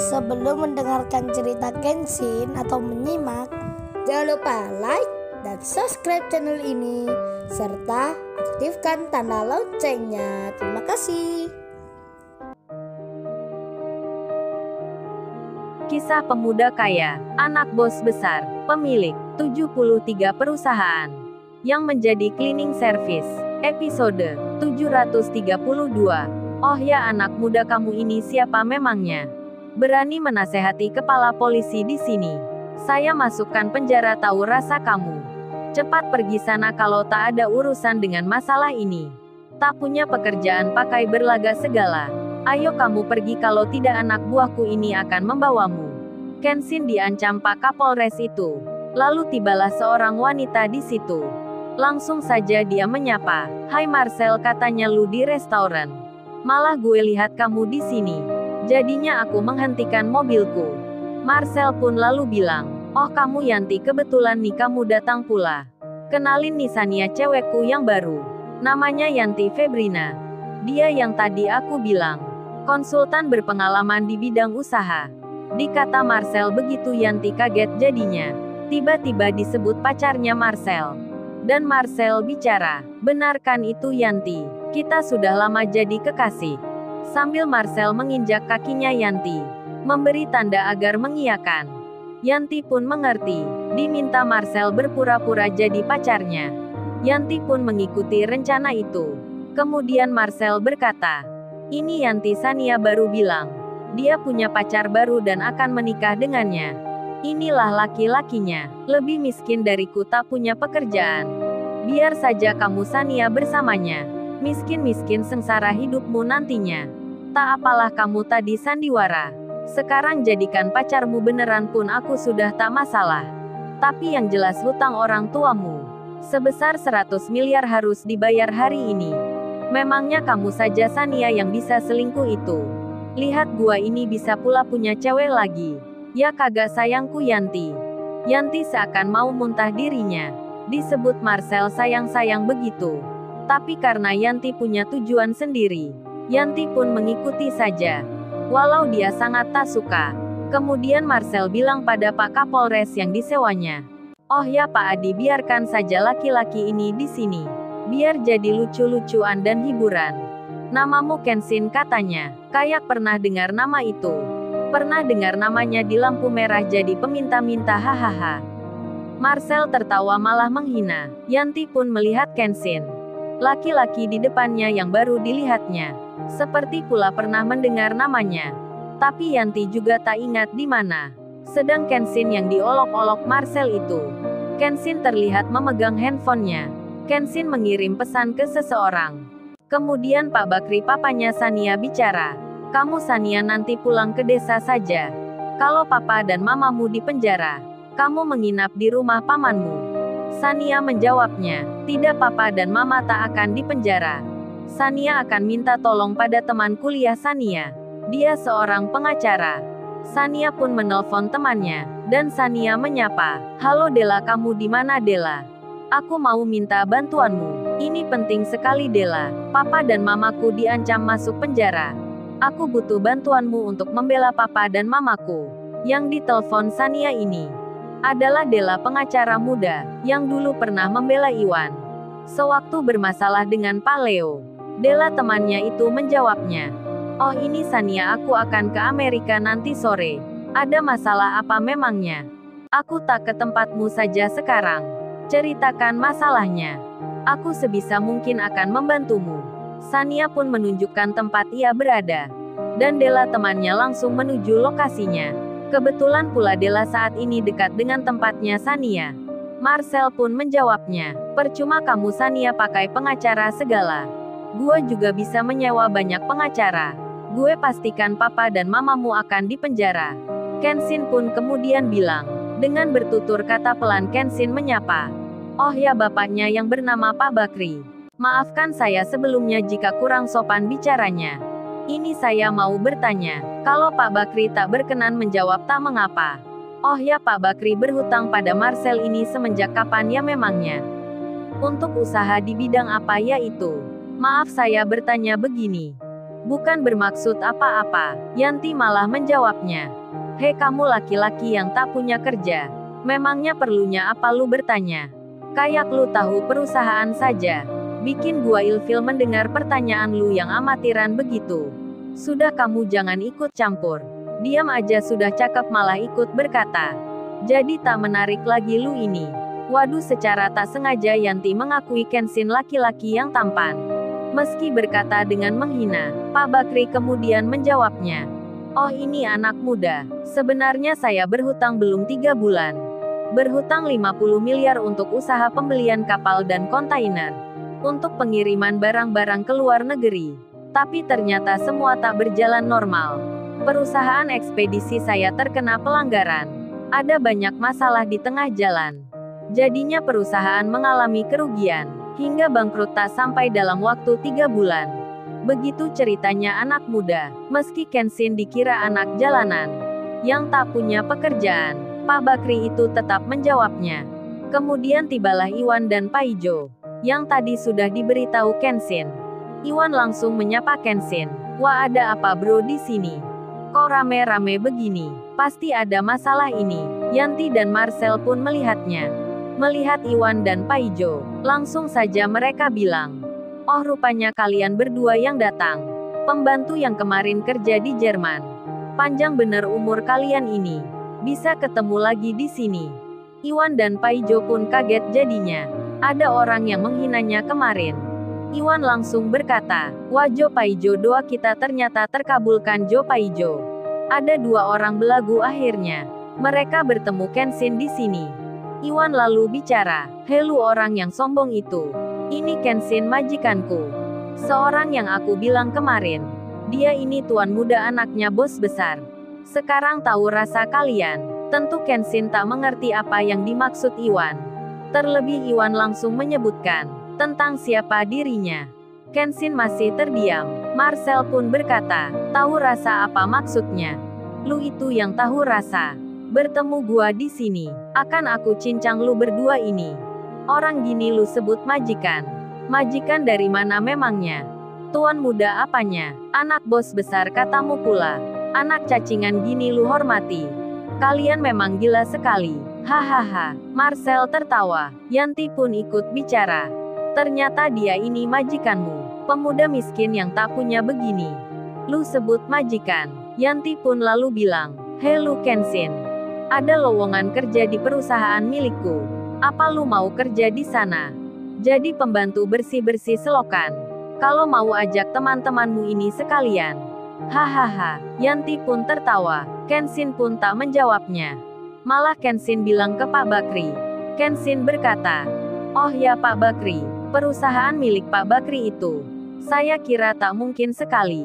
Sebelum mendengarkan cerita Kenshin atau menyimak, jangan lupa like dan subscribe channel ini serta aktifkan tanda loncengnya. Terima kasih. Kisah pemuda kaya, anak bos besar, pemilik 73 perusahaan, yang menjadi cleaning service. Episode 732. Oh ya, anak muda kamu ini siapa memangnya? Berani menasehati kepala polisi di sini. Saya masukkan penjara tahu rasa kamu. Cepat pergi sana kalau tak ada urusan dengan masalah ini. Tak punya pekerjaan pakai berlaga segala. Ayo kamu pergi kalau tidak anak buahku ini akan membawamu. Kenshin diancam Pak Kapolres itu. Lalu tibalah seorang wanita di situ. Langsung saja dia menyapa. Hai Marcel, katanya lu di restoran. Malah gue lihat kamu di sini. Jadinya aku menghentikan mobilku. Marcel pun lalu bilang, oh kamu Yanti, kebetulan nih kamu datang pula. Kenalin nih Sania, cewekku yang baru. Namanya Yanti Febrina. Dia yang tadi aku bilang. Konsultan berpengalaman di bidang usaha. Dikata Marcel begitu Yanti kaget jadinya. Tiba-tiba disebut pacarnya Marcel. Dan Marcel bicara, benarkan itu Yanti? Kita sudah lama jadi kekasih. Sambil Marcel menginjak kakinya Yanti. Memberi tanda agar mengiyakan. Yanti pun mengerti. Diminta Marcel berpura-pura jadi pacarnya. Yanti pun mengikuti rencana itu. Kemudian Marcel berkata, ini Yanti, Sania baru bilang. Dia punya pacar baru dan akan menikah dengannya. Inilah laki-lakinya. Lebih miskin dariku, tak punya pekerjaan. Biar saja kamu Sania bersamanya. Miskin-miskin sengsara hidupmu nantinya. Tak apalah kamu tadi sandiwara. Sekarang jadikan pacarmu beneran pun aku sudah tak masalah. Tapi yang jelas hutang orang tuamu sebesar 100 miliar harus dibayar hari ini. Memangnya kamu saja Sania yang bisa selingkuh itu? Lihat gua ini bisa pula punya cewek lagi. Ya kagak sayangku Yanti. Yanti seakan mau muntah dirinya. Disebut Marcel sayang-sayang begitu. Tapi karena Yanti punya tujuan sendiri, Yanti pun mengikuti saja. Walau dia sangat tak suka. Kemudian Marcel bilang pada Pak Kapolres yang disewanya. Oh ya Pak Adi, biarkan saja laki-laki ini di sini. Biar jadi lucu-lucuan dan hiburan. Namamu Kenshin, katanya. Kayak pernah dengar nama itu. Pernah dengar namanya di lampu merah jadi peminta-minta, hahaha. Marcel tertawa malah menghina. Yanti pun melihat Kenshin. Laki-laki di depannya yang baru dilihatnya. Seperti pula pernah mendengar namanya. Tapi Yanti juga tak ingat di mana sedang Kenshin yang diolok-olok Marcel itu. Kenshin terlihat memegang handphonenya. Kenshin mengirim pesan ke seseorang. Kemudian Pak Bakri, papanya Sania, bicara. Kamu Sania nanti pulang ke desa saja. Kalau papa dan mamamu di penjara, kamu menginap di rumah pamanmu. Sania menjawabnya, tidak, papa dan mama tak akan di penjara. Sania akan minta tolong pada teman kuliah Sania. Dia seorang pengacara. Sania pun menelpon temannya, dan Sania menyapa. Halo Dela, kamu di mana Dela? Aku mau minta bantuanmu. Ini penting sekali Dela. Papa dan mamaku diancam masuk penjara. Aku butuh bantuanmu untuk membela papa dan mamaku. Yang ditelepon Sania ini adalah Dela, pengacara muda, yang dulu pernah membela Iwan sewaktu bermasalah dengan Pak Leo. Dela temannya itu menjawabnya. Oh ini Sania, aku akan ke Amerika nanti sore. Ada masalah apa memangnya? Aku tak ke tempatmu saja sekarang. Ceritakan masalahnya. Aku sebisa mungkin akan membantumu. Sania pun menunjukkan tempat ia berada. Dan Dela temannya langsung menuju lokasinya. Kebetulan pula Dela saat ini dekat dengan tempatnya Sania. Marcel pun menjawabnya. Percuma kamu Sania pakai pengacara segala. Gua juga bisa menyewa banyak pengacara. Gue pastikan papa dan mamamu akan di penjara. Kenshin pun kemudian bilang. Dengan bertutur kata pelan Kenshin menyapa. Oh ya, bapaknya yang bernama Pak Bakri. Maafkan saya sebelumnya jika kurang sopan bicaranya. Ini saya mau bertanya. Kalau Pak Bakri tak berkenan menjawab, tak mengapa. Oh ya, Pak Bakri berhutang pada Marcel ini semenjak kapan ya memangnya? Untuk usaha di bidang apa ya itu? Maaf saya bertanya begini. Bukan bermaksud apa-apa, Yanti malah menjawabnya. Hei kamu laki-laki yang tak punya kerja. Memangnya perlunya apa lu bertanya? Kayak lu tahu perusahaan saja. Bikin gua ilfil mendengar pertanyaan lu yang amatiran begitu. Sudah kamu jangan ikut campur. Diam aja sudah cakep malah ikut berkata. Jadi tak menarik lagi lu ini. Waduh, secara tak sengaja Yanti mengakui Kenshin laki-laki yang tampan. Meski berkata dengan menghina, Pak Bakri kemudian menjawabnya. Oh ini anak muda. Sebenarnya saya berhutang belum 3 bulan. Berhutang 50 miliar untuk usaha pembelian kapal dan kontainer. Untuk pengiriman barang-barang ke luar negeri. Tapi ternyata semua tak berjalan normal. Perusahaan ekspedisi saya terkena pelanggaran. Ada banyak masalah di tengah jalan. Jadinya perusahaan mengalami kerugian. Hingga bangkrut tak sampai dalam waktu 3 bulan. Begitu ceritanya anak muda. Meski Kenshin dikira anak jalanan. Yang tak punya pekerjaan. Pak Bakri itu tetap menjawabnya. Kemudian tibalah Iwan dan Paijo. Yang tadi sudah diberitahu Kenshin. Iwan langsung menyapa Kenshin. Wah ada apa bro di sini? Kok rame-rame begini? Pasti ada masalah ini. Yanti dan Marcel pun melihatnya. Melihat Iwan dan Paijo, langsung saja mereka bilang. Oh rupanya kalian berdua yang datang. Pembantu yang kemarin kerja di Jerman. Panjang bener umur kalian ini. Bisa ketemu lagi di sini. Iwan dan Paijo pun kaget jadinya. Ada orang yang menghinanya kemarin. Iwan langsung berkata, wah Jo Paijo doa kita ternyata terkabulkan Jo Paijo. Ada 2 orang belagu akhirnya. Mereka bertemu Kenshin di sini. Iwan lalu bicara, helu orang yang sombong itu. Ini Kenshin majikanku. Seorang yang aku bilang kemarin. Dia ini tuan muda anaknya bos besar. Sekarang tahu rasa kalian. Tentu Kenshin tak mengerti apa yang dimaksud Iwan. Terlebih Iwan langsung menyebutkan tentang siapa dirinya. Kenshin masih terdiam. Marcel pun berkata, tahu rasa apa maksudnya? Lu itu yang tahu rasa. Bertemu gua di sini, akan aku cincang lu berdua ini. Orang gini lu sebut majikan. Majikan dari mana memangnya? Tuan muda apanya? Anak bos besar katamu pula. Anak cacingan gini lu hormati. Kalian memang gila sekali. Hahaha. Marcel tertawa. Yanti pun ikut bicara. Ternyata dia ini majikanmu. Pemuda miskin yang tak punya begini. Lu sebut majikan. Yanti pun lalu bilang, helu Kenshin. Ada lowongan kerja di perusahaan milikku. Apa lu mau kerja di sana? Jadi pembantu bersih-bersih selokan. Kalau mau ajak teman-temanmu ini sekalian. Hahaha. Yanti pun tertawa. Kenshin pun tak menjawabnya. Malah Kenshin bilang ke Pak Bakri. Kenshin berkata, oh ya Pak Bakri, perusahaan milik Pak Bakri itu. Saya kira tak mungkin sekali.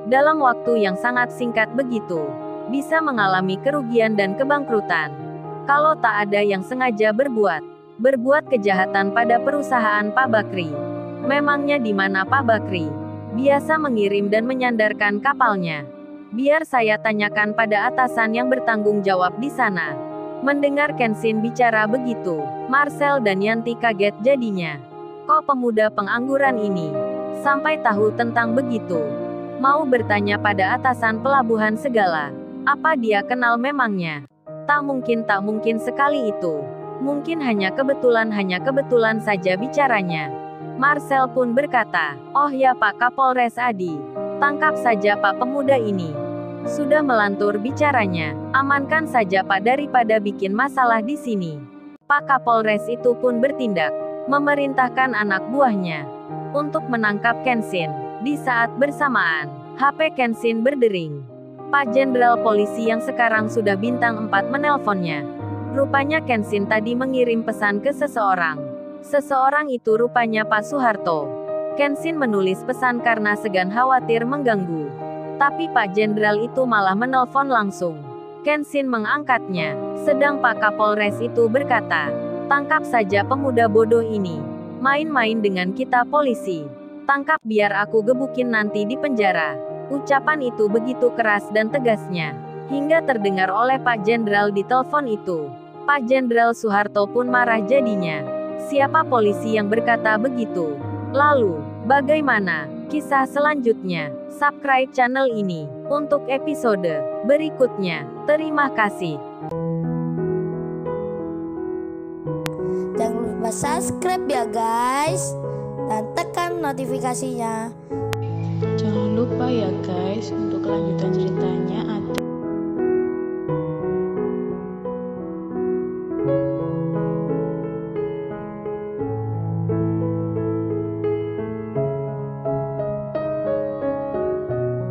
Dalam waktu yang sangat singkat begitu. Bisa mengalami kerugian dan kebangkrutan. Kalau tak ada yang sengaja berbuat kejahatan pada perusahaan Pak Bakri. Memangnya di mana Pak Bakri? Biasa mengirim dan menyandarkan kapalnya. Biar saya tanyakan pada atasan yang bertanggung jawab di sana. Mendengar Kenshin bicara begitu, Marcel dan Yanti kaget jadinya. Kok pemuda pengangguran ini sampai tahu tentang begitu? Mau bertanya pada atasan pelabuhan segala. Apa dia kenal memangnya? Tak mungkin sekali itu. Mungkin hanya kebetulan saja bicaranya. Marcel pun berkata, oh ya Pak Kapolres Adi. Tangkap saja Pak pemuda ini. Sudah melantur bicaranya. Amankan saja Pak daripada bikin masalah di sini. Pak Kapolres itu pun bertindak. Memerintahkan anak buahnya untuk menangkap Kenshin. Di saat bersamaan, HP Kenshin berdering. Pak Jenderal Polisi yang sekarang sudah bintang 4 menelponnya. Rupanya Kenshin tadi mengirim pesan ke seseorang. Seseorang itu rupanya Pak Soeharto. Kenshin menulis pesan karena segan khawatir mengganggu. Tapi Pak Jenderal itu malah menelpon langsung. Kenshin mengangkatnya. Sedang Pak Kapolres itu berkata, tangkap saja pemuda bodoh ini. Main-main dengan kita polisi. Tangkap biar aku gebukin nanti di penjara. Ucapan itu begitu keras dan tegasnya, hingga terdengar oleh Pak Jenderal di telepon itu. Pak Jenderal Soeharto pun marah jadinya. Siapa polisi yang berkata begitu? Lalu, bagaimana kisah selanjutnya? subscribe channel ini untuk episode berikutnya. Terima kasih. Jangan lupa subscribe ya guys, dan tekan notifikasinya. Jangan lupa ya guys, untuk kelanjutan ceritanya ada